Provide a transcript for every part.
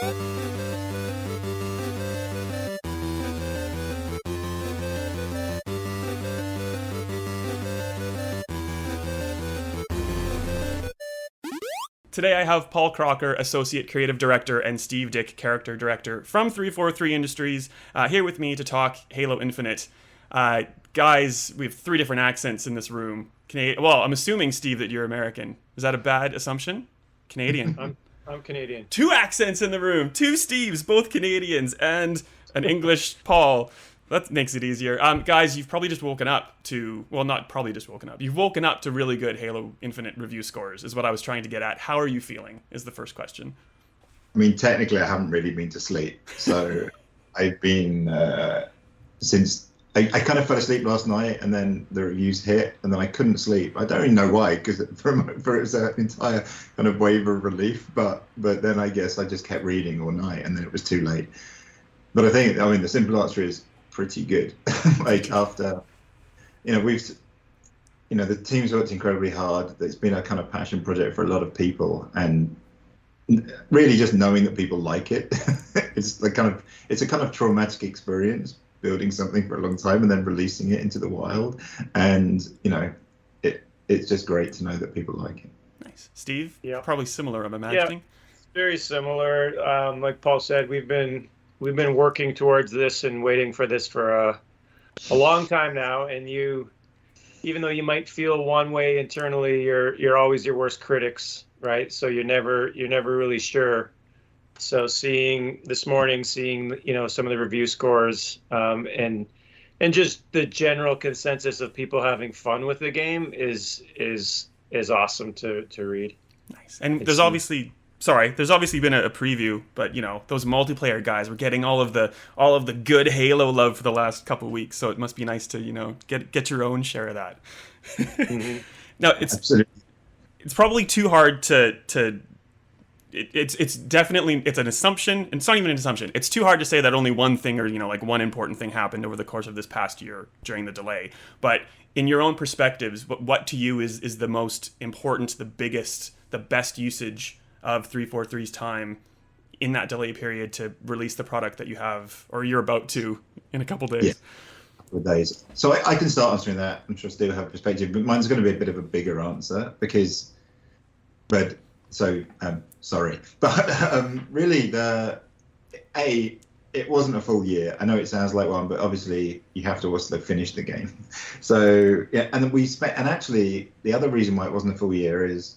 Today I have Paul Crocker, Associate Creative Director, and Steve Dyck, Character Director from 343 Industries, here with me to talk Halo Infinite. Guys, we have 3 different accents in this room. Well, I'm assuming, Steve, that you're American. Is that a bad assumption? Canadian. I'm Canadian. 2 accents in the room. 2 Steves, both Canadians, and an English Paul. That makes it easier. Guys, you've probably just woken up to... Well, not probably just woken up. You've woken up to really good Halo Infinite review scores, is what I was trying to get at. How are you feeling, is the first question. I mean, technically, I haven't really been to sleep. So I've been... since... I kind of fell asleep last night, and then the reviews hit, and then I couldn't sleep. I don't even know why, because for it was an entire kind of wave of relief. But then I guess I just kept reading all night, and then it was too late. But I think, the simple answer is pretty good. Like after, the team's worked incredibly hard. It's been a kind of passion project for a lot of people, and really just knowing that people like it, it's a kind of traumatic experience, building something for a long time and then releasing it into the wild. And, it's just great to know that people like it. Nice. Steve? Yeah. Probably similar, I'm imagining. Yeah, very similar. Like Paul said, we've been working towards this and waiting for this for a long time now. And even though you might feel one way internally, you're always your worst critics, right? So you're never really sure. So this morning, seeing some of the review scores, and just the general consensus of people having fun with the game is awesome to read. Nice. And there's obviously been a preview, but those multiplayer guys were getting all of the good Halo love for the last couple of weeks, so it must be nice to get your own share of that. Mm-hmm. Now Absolutely. It's probably too hard to it's definitely, it's an assumption. It's not even an assumption. It's too hard to say that only one thing or one important thing happened over the course of this past year during the delay. But in your own perspectives, what to you is the most important, the biggest, the best usage of 343's time in that delay period to release the product that you have, or you're about to, in a couple days? Yeah, a couple of days. So I can start answering that. I'm sure Steve will have a perspective, but mine's going to be a bit of a bigger answer sorry. But really, it wasn't a full year. I know it sounds like one, but obviously you have to also finish the game. So yeah, and actually the other reason why it wasn't a full year is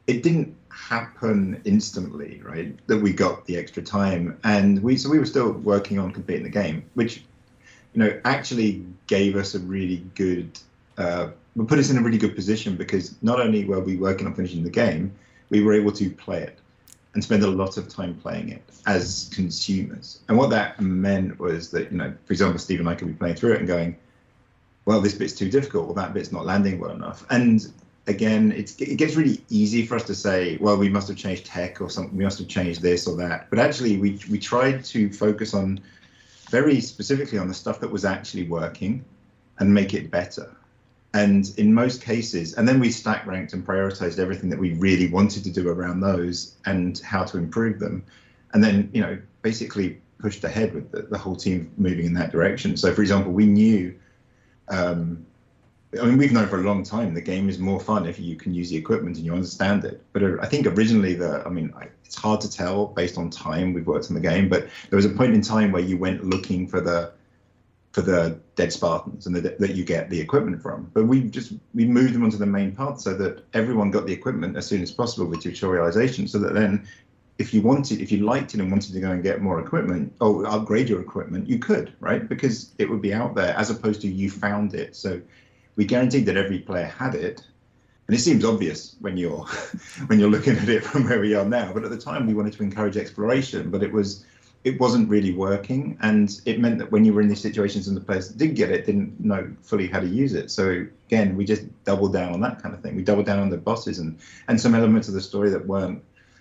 it didn't happen instantly, right? That we got the extra time, and we were still working on completing the game, which actually gave us a really good. Put us in a really good position, because not only were we working on finishing the game, we were able to play it and spend a lot of time playing it as consumers. And what that meant was that, for example, Steve and I could be playing through it and going, well, this bit's too difficult, or that bit's not landing well enough. And again, it gets really easy for us to say, well, we must have changed tech or something, we must have changed this or that. But actually, we tried to focus on very specifically on the stuff that was actually working and make it better. And in most cases, and then we stack ranked and prioritized everything that we really wanted to do around those and how to improve them. And then, basically pushed ahead with the whole team moving in that direction. So, for example, we knew, we've known for a long time the game is more fun if you can use the equipment and you understand it. But I think originally it's hard to tell based on time we've worked on the game, but there was a point in time where you went looking for the dead Spartans and that you get the equipment from. But we moved them onto the main path so that everyone got the equipment as soon as possible with tutorialization, so that then if you liked it and wanted to go and get more equipment or upgrade your equipment, you could, right? Because it would be out there, as opposed to you found it. So we guaranteed that every player had it. And it seems obvious when you're looking at it from where we are now. But at the time, we wanted to encourage exploration, but it wasn't really working, and it meant that when you were in these situations and the players that did get it didn't know fully how to use it. So again, we just doubled down on that kind of thing. We doubled down on the bosses and some elements of the story that weren't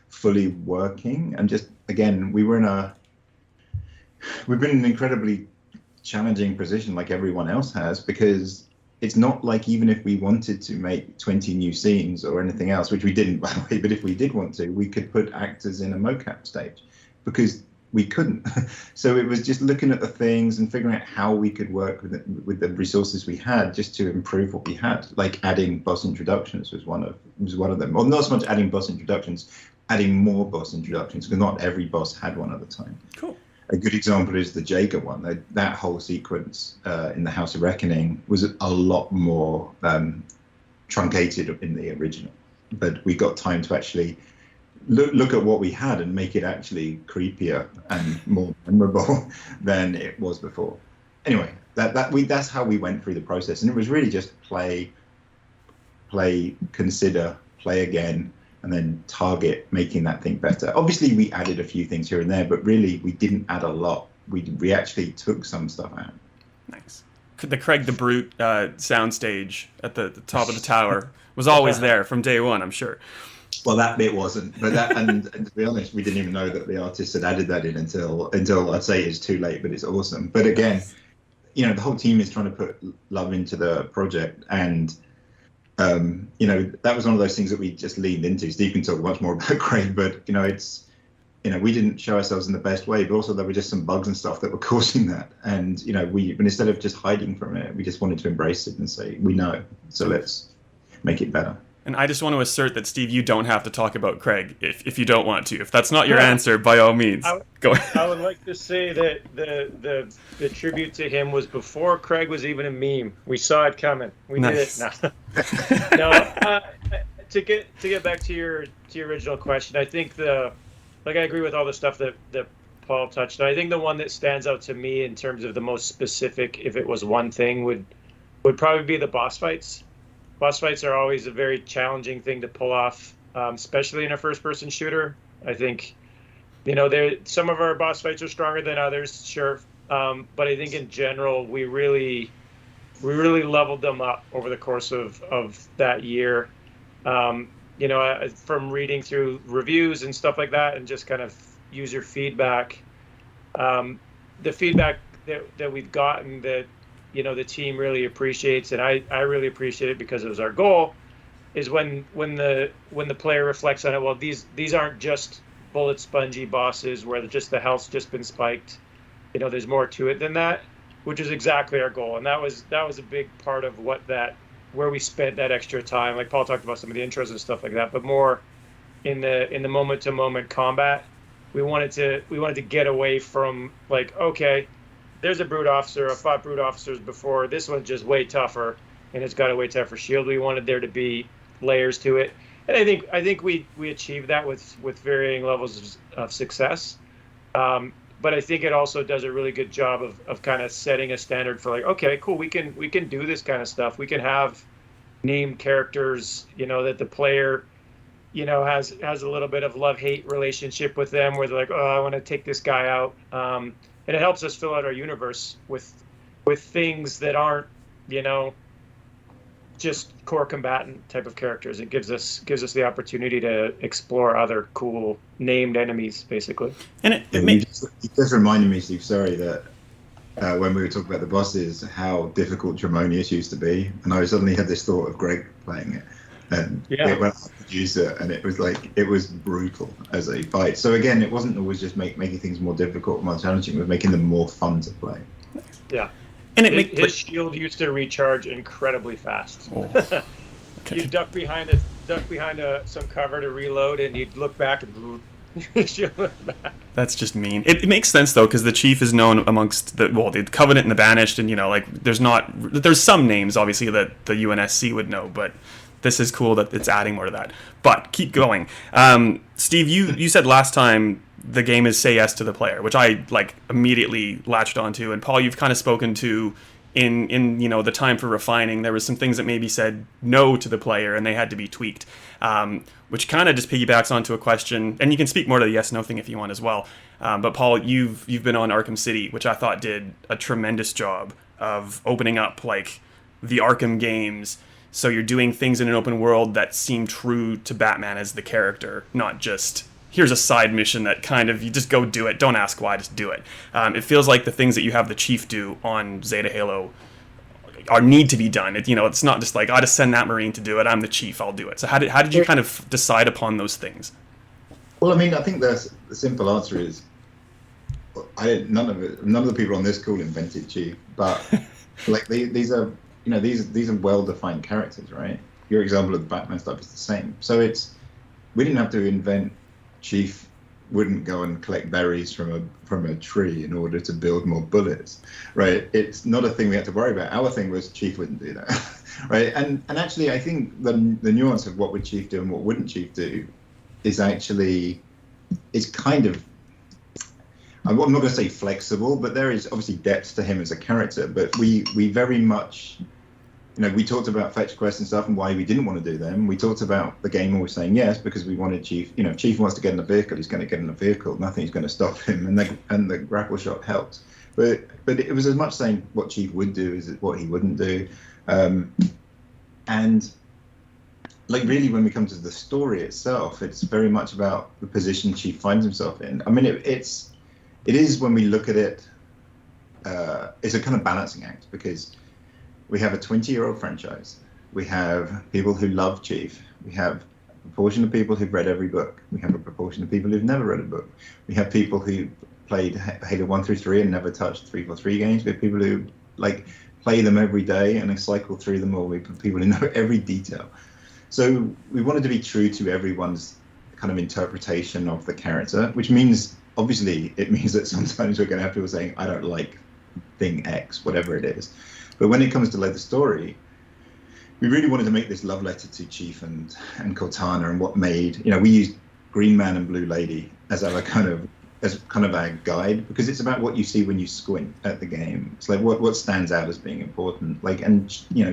fully working. And just again, we've been in an incredibly challenging position, like everyone else has, because it's not like even if we wanted to make 20 new scenes or anything else, which we didn't, by the way, but if we did want to, we could put actors in a mocap stage because we couldn't. So it was just looking at the things and figuring out how we could work with the resources we had just to improve what we had. Like adding boss introductions was one of them. Well, not so much adding boss introductions, adding more boss introductions, because not every boss had one at the time. Cool. A good example is the Jaeger one. That whole sequence in the House of Reckoning was a lot more truncated in the original. But we got time to actually look at what we had and make it actually creepier and more memorable than it was before. Anyway, that's how we went through the process. And it was really just play, consider, play again, and then target making that thing better. Obviously, we added a few things here and there, but really, we didn't add a lot. We actually took some stuff out. Nice. The Craig the Brute soundstage at the top of the tower was always there from day one, I'm sure. Well, that bit wasn't, but and to be honest, we didn't even know that the artists had added that in until I'd say it's too late, but it's awesome. But again, the whole team is trying to put love into the project, and that was one of those things that we just leaned into. Steve can talk much more about Craig, but we didn't show ourselves in the best way, but also there were just some bugs and stuff that were causing that. And but instead of just hiding from it, we just wanted to embrace it and say, we know, so let's make it better. And I just want to assert that, Steve, you don't have to talk about Craig if you don't want to. If that's not your answer, by all means, go ahead. I would like to say that the tribute to him was before Craig was even a meme. We saw it coming. We nice. did it. No, to get back to your original question, I think I agree with all the stuff that Paul touched on. I think the one that stands out to me in terms of the most specific, if it was one thing, would probably be the boss fights. Boss fights are always a very challenging thing to pull off, especially in a first-person shooter. I think, some of our boss fights are stronger than others, sure, but I think in general we really leveled them up over the course of that year. From reading through reviews and stuff like that, and just kind of user feedback, the feedback that we've gotten that the team really appreciates, and I really appreciate it because it was our goal, is when the player reflects on it. Well, these aren't just bullet spongy bosses where the health's just been spiked. There's more to it than that, which is exactly our goal, and that was a big part of where we spent that extra time. Like Paul talked about some of the intros and stuff like that, but more in the moment to moment combat. We wanted to get away from okay, there's a brute officer. I fought brute officers before. This one's just way tougher, and it's got a way tougher shield. We wanted there to be layers to it, and I think we achieved that with varying levels of success. But I think it also does a really good job of kind of setting a standard for okay, cool, we can do this kind of stuff. We can have named characters, that the player, has a little bit of love-hate relationship with them, where they're oh, I want to take this guy out. And it helps us fill out our universe with things that aren't, just core combatant type of characters. It gives us the opportunity to explore other cool named enemies, basically. And you just reminded me, Steve, sorry, that when we were talking about the bosses, how difficult Tremonius used to be, and I suddenly had this thought of Greg playing it. And it went up to user, and it was brutal as a fight. So again, it wasn't always just making things more difficult, more challenging. It was making them more fun to play. Yeah, and his shield used to recharge incredibly fast. Oh. Okay. You'd duck behind some cover to reload, and you'd look back and shield went back. That's just mean. It makes sense though, because the chief is known amongst the Covenant and the Banished, and there's some names obviously that the UNSC would know, but this is cool that it's adding more to that. But keep going. Steve, you said last time the game is say yes to the player, which I immediately latched onto. And Paul, you've kind of spoken to in the time for refining. There was some things that maybe said no to the player and they had to be tweaked, which kind of just piggybacks onto a question. And you can speak more to the yes no thing if you want as well. But Paul, you've been on Arkham City, which I thought did a tremendous job of opening up the Arkham games. So you're doing things in an open world that seem true to Batman as the character, not just, here's a side mission that kind of, you just go do it, don't ask why, just do it. It feels like the things that you have the Chief do on Zeta Halo are need to be done. It's not just like, I just send that Marine to do it. I'm the chief. I'll do it. So how did you kind of decide upon those things? Well, I mean, I think the simple answer is, none of the people on this call invented chief, but like these are well-defined characters, right? Your example of the Batman stuff is the same. So we didn't have to invent chief. Wouldn't go and collect berries from a tree in order to build more bullets, right? It's not a thing we had to worry about. Our thing was chief wouldn't do that, right? And actually, I think the nuance of what would chief do and what wouldn't chief do is kind of, I'm not going to say flexible, but there is obviously depth to him as a character. But we very much, we talked about fetch quests and stuff and why we didn't want to do them. We talked about the game always saying yes because we wanted chief. If chief wants to get in a vehicle, he's going to get in a vehicle. Nothing's going to stop him, and the grapple shot helped. But it was as much saying what chief would do as what he wouldn't do, and like really when we come to the story itself, it's very much about the position chief finds himself in. I mean, it is when we look at it, it's a kind of balancing act because we have a 20-year-old franchise. We have people who love Chief. We have a proportion of people who've read every book. We have a proportion of people who've never read a book. We have people who played Halo 1 through 3 and never touched 343 games. We have people who play them every day and cycle through them all. We have people who know every detail. So we wanted to be true to everyone's kind of interpretation of the character, which means, obviously, it means that sometimes we're going to have people saying, I don't like thing X, whatever it is. But when it comes to the story, we really wanted to make this love letter to Chief and Cortana, and what made, we used Green Man and Blue Lady as our kind of our guide, because it's about what you see when you squint at the game. It's like what stands out as being important.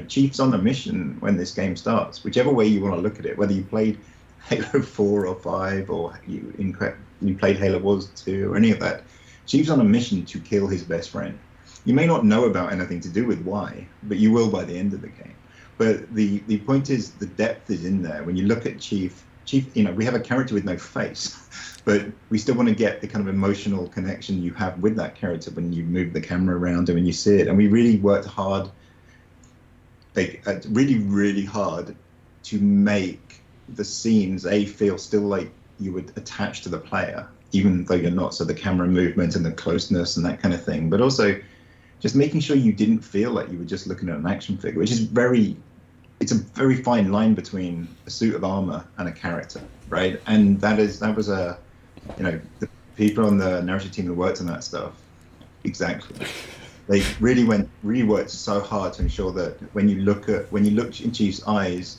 Chief's on a mission when this game starts, whichever way you want to look at it, whether you played Halo 4 or 5 or you played Halo Wars 2 or any of that. Chief's on a mission to kill his best friend. You may not know about anything to do with why, but you will by the end of the game. But the point is, the depth is in there. When you look at Chief, we have a character with no face, but we still want to get the kind of emotional connection you have with that character when you move the camera around and when you see it. And we really worked hard, really, really hard to make the scenes, feel still like you would attach to the player, even though you're not. So the camera movement and the closeness and that kind of thing, but also just making sure you didn't feel like you were just looking at an action figure, which is it's a very fine line between a suit of armor and a character, right? And that was the people on the narrative team that worked on that stuff, exactly. They really worked so hard to ensure that when you look in Chief's eyes,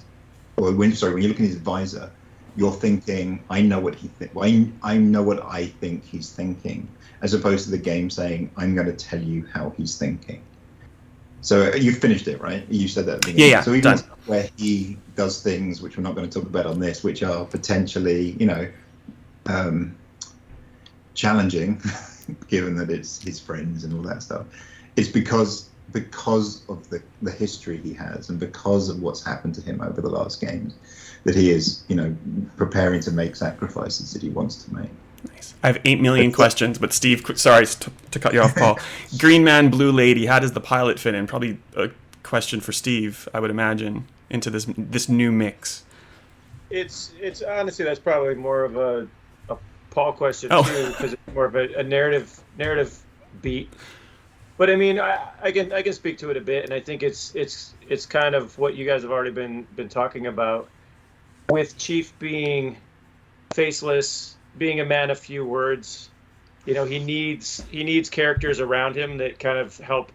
or when you look in his visor, you're thinking, I know what I know what I think he's thinking, as opposed to the game saying, I'm going to tell you how he's thinking. So you finished it, right? You said that at the beginning. Yeah, so even done. where he does things, which we're not going to talk about on this, which are potentially, challenging, given that it's his friends and all that stuff, it's because of the history he has and because of what's happened to him over the last games, that he is, preparing to make sacrifices that he wants to make. Nice. I have 8 million questions, but Steve, sorry to cut you off, Paul. Green Man, Blue Lady, how does the pilot fit in? Probably a question for Steve, I would imagine, into this new mix. It's honestly, that's probably more of a Paul question too, because it's more of a narrative beat. But I mean, I can speak to it a bit, and I think it's kind of what you guys have already been talking about, with Chief being faceless, being a man of few words. He needs characters around him that kind of help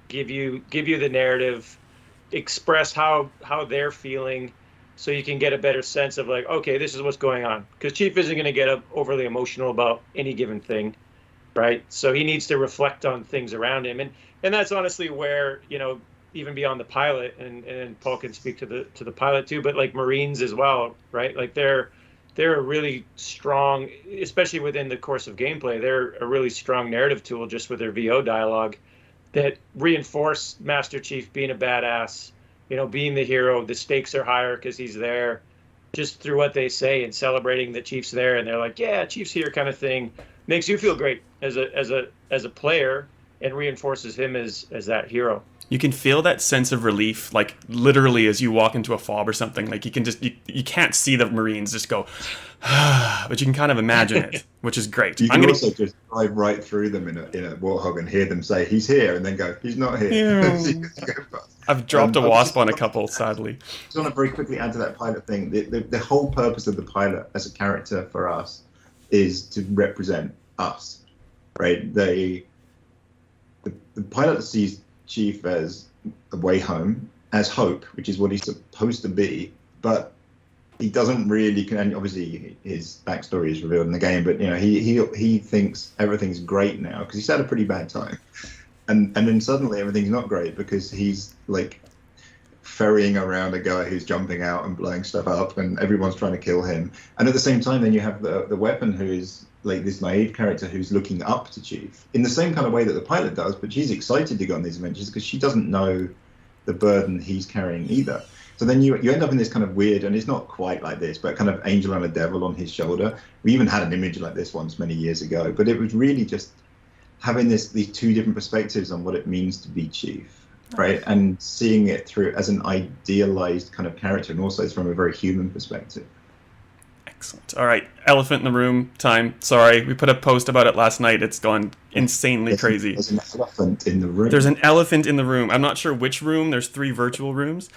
give you the narrative, express how they're feeling, so you can get a better sense of like, okay, this is what's going on. Because Chief isn't going to get overly emotional about any given thing, right? So he needs to reflect on things around him, and that's honestly where, even beyond the pilot, and Paul can speak to the pilot too, but like Marines as well, right? Like they're a really strong, especially within the course of gameplay, they're a really strong narrative tool just with their VO dialogue that reinforce Master Chief being a badass, being the hero. The stakes are higher because he's there, just through what they say and celebrating that Chief's there, and they're like, yeah, Chief's here, kind of thing. Makes you feel great as a player, and reinforces him as that hero. You can feel that sense of relief, like literally as you walk into a fob or something. Like you can just you can't see the Marines just go, but you can kind of imagine it, which is great. You can also just drive right through them in a Warthog and hear them say he's here, and then go he's not here. I've dropped a wasp on a couple, sadly. I just want to very quickly add to that pilot thing. The whole purpose of the pilot as a character for us is to represent us, right? The pilot sees Chief as a way home, as hope, which is what he's supposed to be, but he doesn't really. And obviously his backstory is revealed in the game, but he thinks everything's great now because he's had a pretty bad time, and then suddenly everything's not great because he's like ferrying around a guy who's jumping out and blowing stuff up, and everyone's trying to kill him. And at the same time, then you have the weapon who is like this naive character who's looking up to Chief in the same kind of way that the pilot does, but she's excited to go on these adventures because she doesn't know the burden he's carrying either. So then you end up in this kind of weird, and it's not quite like this, but kind of angel and a devil on his shoulder. We even had an image like this once many years ago, but it was really just having these two different perspectives on what it means to be Chief, right? And seeing it through as an idealized kind of character, and also from a very human perspective. Excellent. All right, elephant in the room time. Sorry, we put a post about it last night. It's gone insanely crazy. There's an elephant in the room. There's an elephant in the room. I'm not sure which room. There's 3 virtual rooms.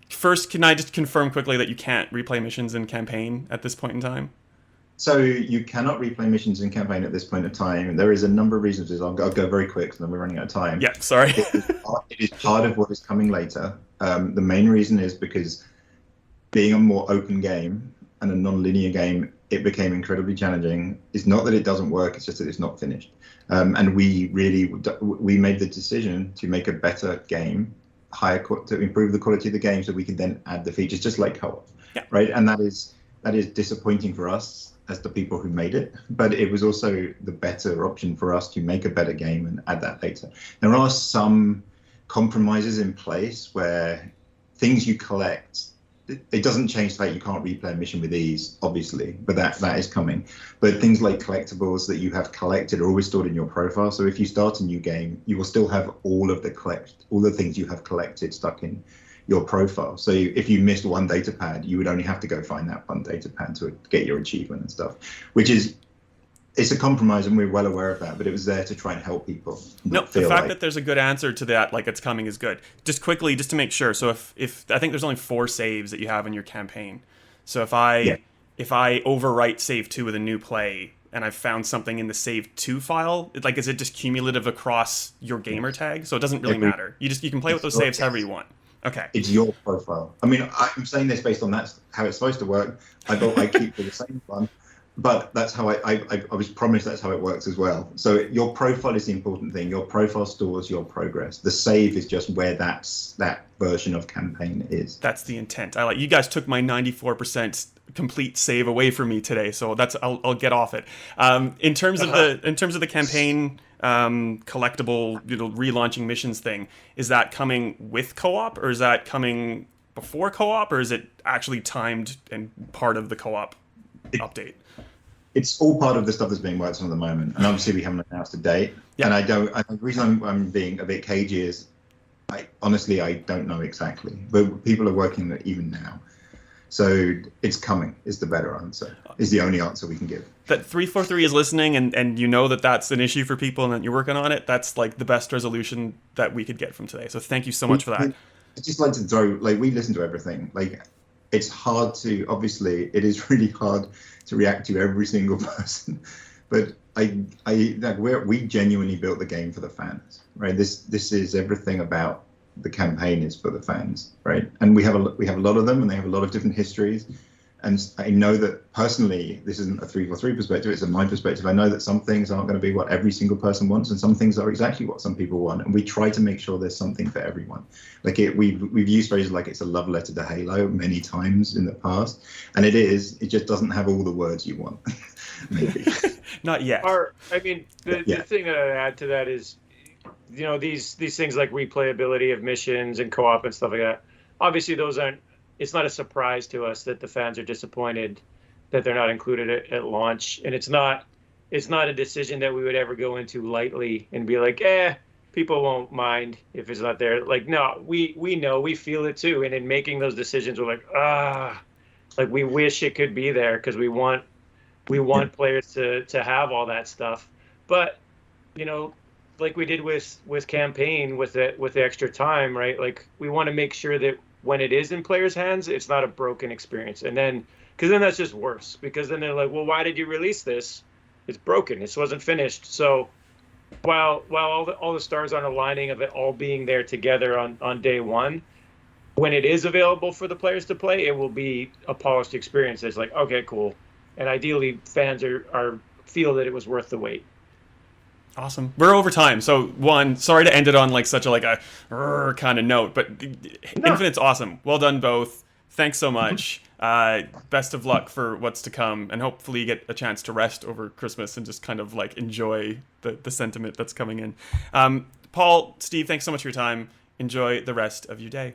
First, can I just confirm quickly that you can't replay missions in campaign at this point in time? So you cannot replay missions in campaign at this point in time. There is a number of reasons. I'll go very quick, so then we're running out of time. Yeah, sorry. It is part of what is coming later. The main reason is because being a more open game and a non-linear game, it became incredibly challenging. It's not that it doesn't work, it's just that it's not finished. And we made the decision to make a better game, to improve the quality of the game so we could then add the features, just like co-op, right? And that is disappointing for us as the people who made it, but it was also the better option for us to make a better game and add that later. There are some compromises in place where things you collect, it doesn't change the fact you can't replay a mission with ease, obviously, but that is coming. But things like collectibles that you have collected are always stored in your profile. So if you start a new game, you will still have all the things you have collected stuck in your profile. So if you missed one data pad, you would only have to go find that one data pad to get your achievement and stuff, which is. It's a compromise, and we're well aware of that, but it was there to try and help people. No, the fact that there's a good answer to that, like it's coming, is good. Just quickly, just to make sure. So if I think there's only 4 saves that you have in your campaign. So if I overwrite save 2 with a new play, and I've found something in the save 2 file, is it just cumulative across your gamer tag? So it doesn't really matter. You can play with those saves however you want. Okay. It's your profile. I mean, I'm saying this based on that's how it's supposed to work. I keep the same one. But that's how I was promised that's how it works as well. So your profile is the important thing. Your profile stores your progress. The save is just where that version of campaign is. That's the intent. You guys took my 94% complete save away from me today, so I'll get off it. In terms of the campaign collectible, relaunching missions thing, is that coming with co-op, or is that coming before co-op, or is it actually timed and part of the co-op update? It's all part of the stuff that's being worked on at the moment, and obviously we haven't announced a date. Yeah. And the reason I'm being a bit cagey is, I don't know exactly, but people are working on it even now. So it's coming is the better answer, is the only answer we can give. That 343 is listening, and you know that's an issue for people and that you're working on it. That's like the best resolution that we could get from today. So thank you so much for that. I'd just like to throw, we listen to everything. It's hard to, obviously, it is really hard to react to every single person, but we genuinely built the game for the fans, right? This is everything about the campaign is for the fans, right? And we have a lot of them, and they have a lot of different histories. And I know that personally, this isn't a 343 perspective, it's a my perspective. I know that some things aren't going to be what every single person wants, and some things are exactly what some people want. And we try to make sure there's something for everyone. We've used phrases like it's a love letter to Halo many times in the past. And it just doesn't have all the words you want, maybe. Not yet. The thing that I'd add to that is, these things like replayability of missions and co-op and stuff like that, obviously those aren't, it's not a surprise to us that the fans are disappointed that they're not included at launch, and it's not a decision that we would ever go into lightly and be like, people won't mind if it's not there. Like, no, we know, we feel it too. And in making those decisions, we're like, like we wish it could be there because we want players to have all that stuff. But, you know, like we did with campaign with the extra time, right? Like we want to make sure that when it is in players' hands, it's not a broken experience. And then, because then that's just worse. Because then they're like, well, why did you release this? It's broken. This wasn't finished. So while all the stars aren't aligning of it all being there together on day one, when it is available for the players to play, it will be a polished experience. It's like, okay, cool. And ideally, fans are feel that it was worth the wait. Awesome. We're over time, so sorry to end it on like such a kind of note, but No. Infinite's awesome. Well done, both. Thanks so much. Best of luck for what's to come, and hopefully you get a chance to rest over Christmas and just kind of like enjoy the sentiment that's coming in. Paul, Steve, thanks so much for your time. Enjoy the rest of your day.